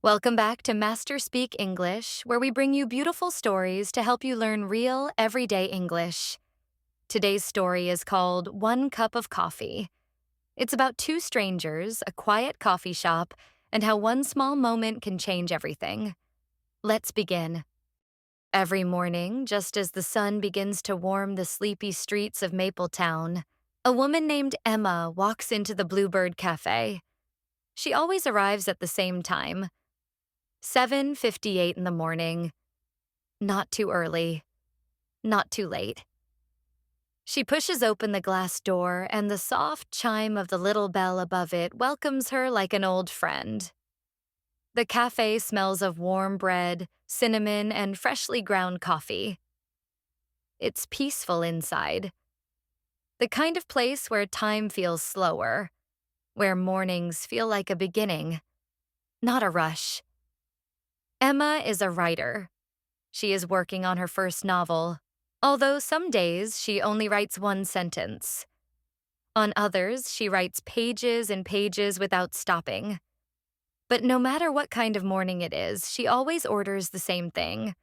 Welcome back to Master Speak English, where we bring you beautiful stories to help you learn real, everyday English. Today's story is called One Cup of Coffee. It's about two strangers, a quiet coffee shop, and how one small moment can change everything. Let's begin. Every morning, just as the sun begins to warm the sleepy streets of Mapletown, a woman named Emma walks into the Bluebird Cafe. She always arrives at the same time. 7:58 in the morning. Not too early. Not too late. She pushes open the glass door, and the soft chime of the little bell above it welcomes her like an old friend. The cafe smells of warm bread, cinnamon, and freshly ground coffee. It's peaceful inside. The kind of place where time feels slower, where mornings feel like a beginning, not a rush. Emma is a writer. She is working on her first novel, although some days she only writes one sentence. On others, she writes pages and pages without stopping. But no matter what kind of morning it is, she always orders the same thing: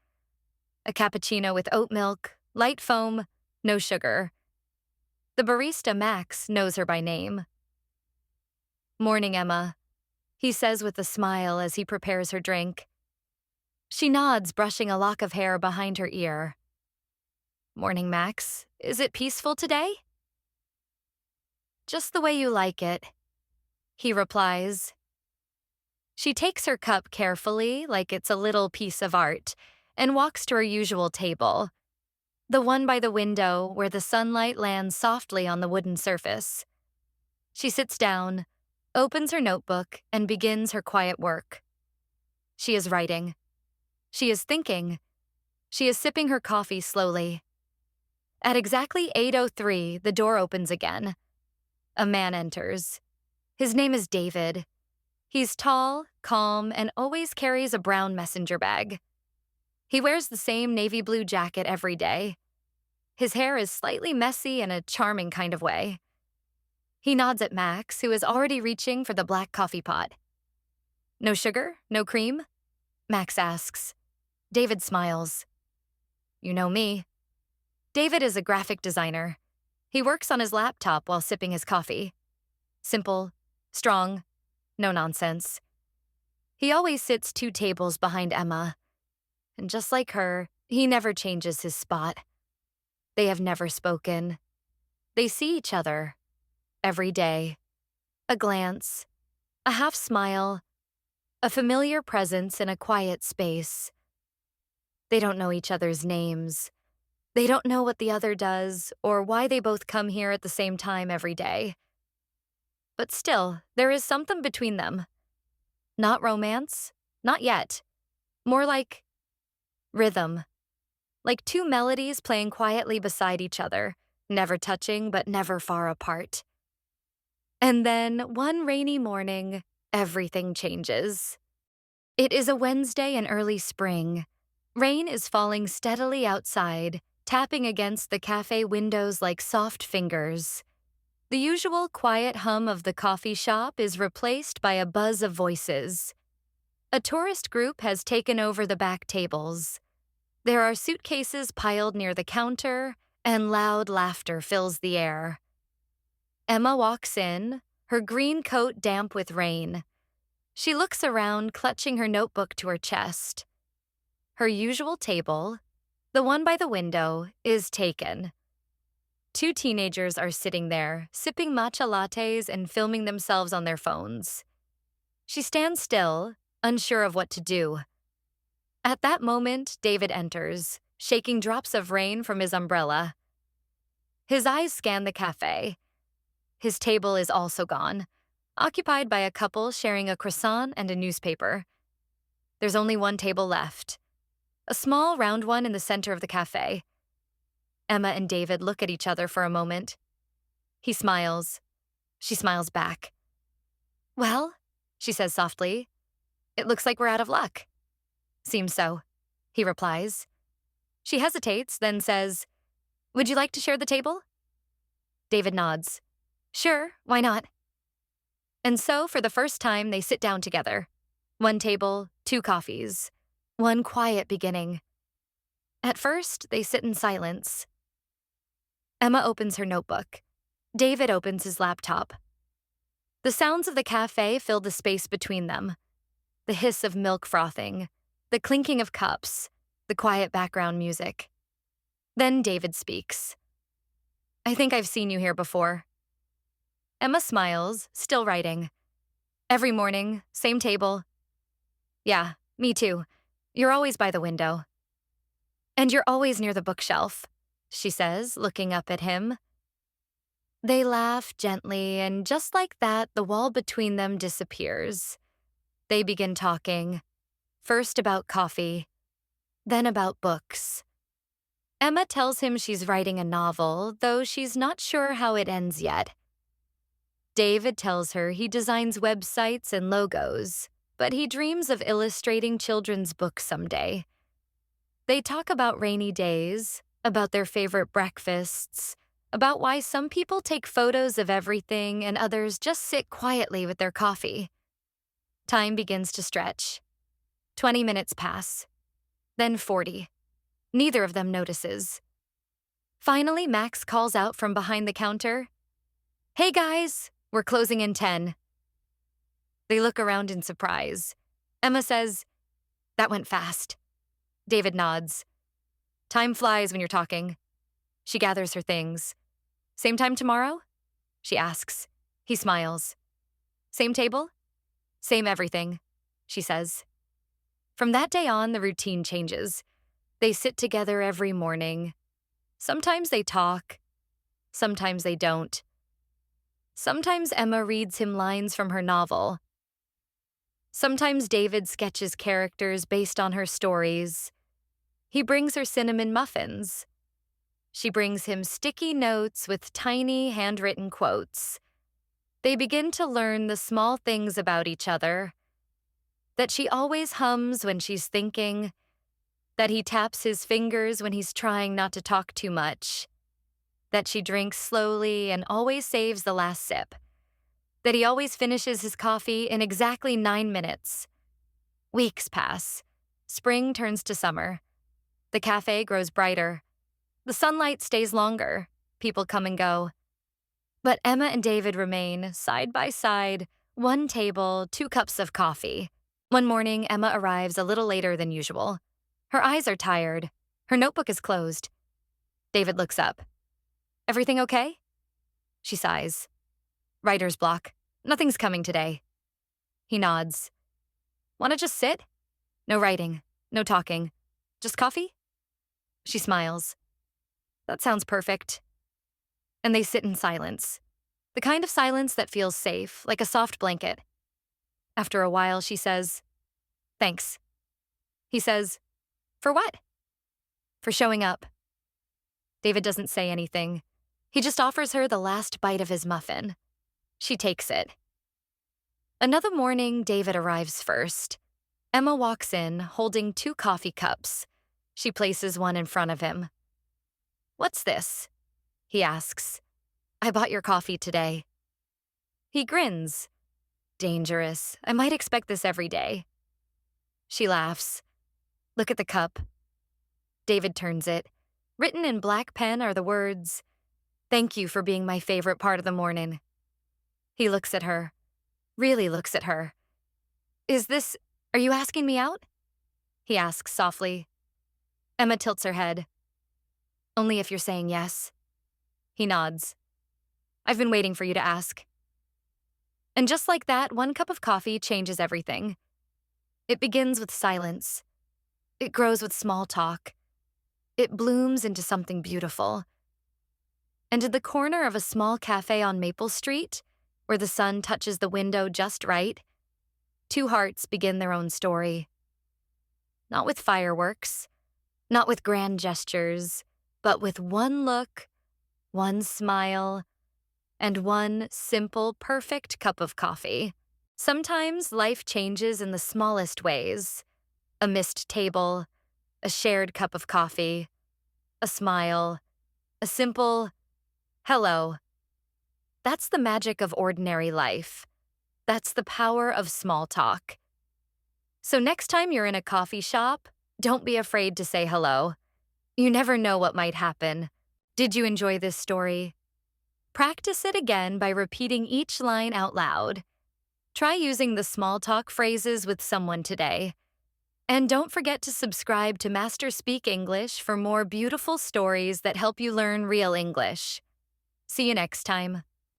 a cappuccino with oat milk, light foam, no sugar. The barista, Max, knows her by name. "Morning, Emma," he says with a smile as he prepares her drink. She nods, brushing a lock of hair behind her ear. "Morning, Max. Is it peaceful today?" "Just the way you like it," he replies. She takes her cup carefully, like it's a little piece of art, and walks to her usual table, the one by the window where the sunlight lands softly on the wooden surface. She sits down, opens her notebook, and begins her quiet work. She is writing. She is thinking. She is sipping her coffee slowly. At exactly 8:03, the door opens again. A man enters. His name is David. He's tall, calm, and always carries a brown messenger bag. He wears the same navy blue jacket every day. His hair is slightly messy in a charming kind of way. He nods at Max, who is already reaching for the black coffee pot. "No sugar? No cream?" Max asks. David smiles. "You know me." David is a graphic designer. He works on his laptop while sipping his coffee. Simple, strong, no nonsense. He always sits 2 tables behind Emma. And just like her, he never changes his spot. They have never spoken. They see each other every day. A glance, a half smile, a familiar presence in a quiet space. They don't know each other's names. They don't know what the other does or why they both come here at the same time every day. But still, there is something between them. Not romance, not yet. More like rhythm. Like 2 melodies playing quietly beside each other, never touching but never far apart. And then, one rainy morning, everything changes. It is a Wednesday in early spring. Rain is falling steadily outside, tapping against the cafe windows like soft fingers. The usual quiet hum of the coffee shop is replaced by a buzz of voices. A tourist group has taken over the back tables. There are suitcases piled near the counter, and loud laughter fills the air. Emma walks in, her green coat damp with rain. She looks around, clutching her notebook to her chest. Her usual table, the one by the window, is taken. 2 teenagers are sitting there, sipping matcha lattes and filming themselves on their phones. She stands still, unsure of what to do. At that moment, David enters, shaking drops of rain from his umbrella. His eyes scan the cafe. His table is also gone, occupied by a couple sharing a croissant and a newspaper. There's only one table left, a small round one in the center of the cafe. Emma and David look at each other for a moment. He smiles. She smiles back. "Well," she says softly, "it looks like we're out of luck." "Seems so," he replies. She hesitates, then says, "Would you like to share the table?" David nods. "Sure, why not?" And so, for the first time, they sit down together. One table, two coffees. One quiet beginning. At first, they sit in silence. Emma opens her notebook. David opens his laptop. The sounds of the cafe fill the space between them. The hiss of milk frothing, the clinking of cups, the quiet background music. Then David speaks. I think I've seen you here before. Emma smiles, still writing. Every morning, same table. Yeah, me too. You're always by the window. And you're always near the bookshelf, she says, looking up at him. They laugh gently, and just like that, the wall between them disappears. They begin talking, first about coffee, then about books. Emma tells him she's writing a novel, though she's not sure how it ends yet. David tells her he designs websites and logos, but he dreams of illustrating children's books someday. They talk about rainy days, about their favorite breakfasts, about why some people take photos of everything and others just sit quietly with their coffee. Time begins to stretch. 20 minutes pass. Then 40. Neither of them notices. Finally, Max calls out from behind the counter. Hey guys, we're closing in 10. They look around in surprise. Emma says, That went fast. David nods. Time flies when you're talking. She gathers her things. Same time tomorrow? She asks. He smiles. Same table? Same everything, she says. From that day on, the routine changes. They sit together every morning. Sometimes they talk. Sometimes they don't. Sometimes Emma reads him lines from her novel. Sometimes David sketches characters based on her stories. He brings her cinnamon muffins. She brings him sticky notes with tiny handwritten quotes. They begin to learn the small things about each other. That she always hums when she's thinking. That he taps his fingers when he's trying not to talk too much. That she drinks slowly and always saves the last sip. That he always finishes his coffee in exactly 9 minutes. Weeks pass. Spring turns to summer. The cafe grows brighter. The sunlight stays longer. People come and go. But Emma and David remain, side by side, one table, 2 cups of coffee. One morning, Emma arrives a little later than usual. Her eyes are tired. Her notebook is closed. David looks up. Everything okay? She sighs. Writer's block. Nothing's coming today. He nods. Want to just sit? No writing. No talking. Just coffee? She smiles. That sounds perfect. And they sit in silence. The kind of silence that feels safe, like a soft blanket. After a while, she says, Thanks. He says, For what? For showing up. David doesn't say anything. He just offers her the last bite of his muffin. She takes it. Another morning, David arrives first. Emma walks in, holding 2 coffee cups. She places one in front of him. What's this? He asks. I bought your coffee today. He grins. Dangerous. I might expect this every day. She laughs. Look at the cup. David turns it. Written in black pen are the words, Thank you for being my favorite part of the morning. He looks at her. Really looks at her. Are you asking me out? He asks softly. Emma tilts her head. Only if you're saying yes. He nods. I've been waiting for you to ask. And just like that, 1 cup of coffee changes everything. It begins with silence. It grows with small talk. It blooms into something beautiful. And at the corner of a small cafe on Maple Street, where the sun touches the window just right, 2 hearts begin their own story. Not with fireworks, not with grand gestures, but with 1 look, 1 smile, and 1 simple, perfect cup of coffee. Sometimes life changes in the smallest ways. A missed table, a shared cup of coffee, a smile, a simple, hello. That's the magic of ordinary life. That's the power of small talk. So next time you're in a coffee shop, don't be afraid to say hello. You never know what might happen. Did you enjoy this story? Practice it again by repeating each line out loud. Try using the small talk phrases with someone today. And don't forget to subscribe to Master Speak English for more beautiful stories that help you learn real English. See you next time.